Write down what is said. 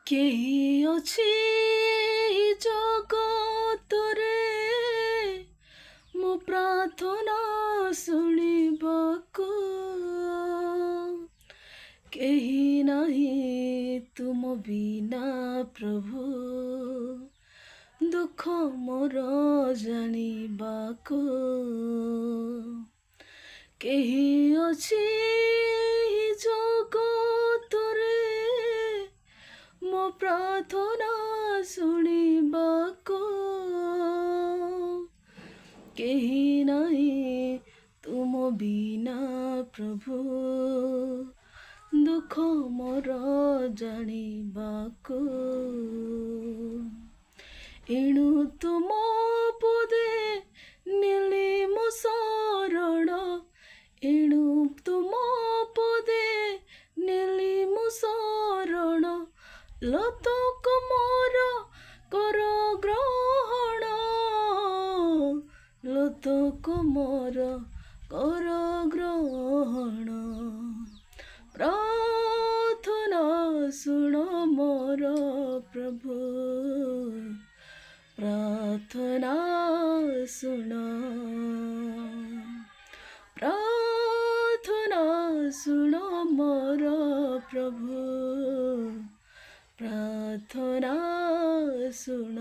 କେହି ଅଛି ଏହି ଜଗତରେ ମୋ ପ୍ରାର୍ଥନା ଶୁଣିବାକୁ, କେହି ନାହିଁ ତୁମ ବିନା ପ୍ରଭୁ, ଦୁଃଖ ମୋର ଜାଣିବାକୁ। କେହି ଅଛି ଏହି ଜଗତରେ ମୋ ପ୍ରାର୍ଥନା ଶୁଣିବାକୁ, କେହି ନାହିଁ ତୁମ ବିନା ପ୍ରଭୁ, ଦୁଃଖ ମୋର ଜାଣିବାକୁ। ଏଣୁ ତୁମ ପଦେ ନେଲି ମୋ ଶରଣ, ଏଣୁ ତୁମ ପଦେ ନେଲି ମୋ ଶରଣ, ଲୋତକ ମୋର କର ଗ୍ରହଣ, ଲୋତକ ମୋର କର ଗ୍ରହଣ। ପ୍ରାର୍ଥନା ଶୁଣ ମୋର ପ୍ରଭୁ, ପ୍ରାର୍ଥନା ଶୁଣ, ପ୍ରାର୍ଥନା ଶୁଣ ମୋର ପ୍ରଭୁ, ପ୍ରାର୍ଥନା ଶୁଣ।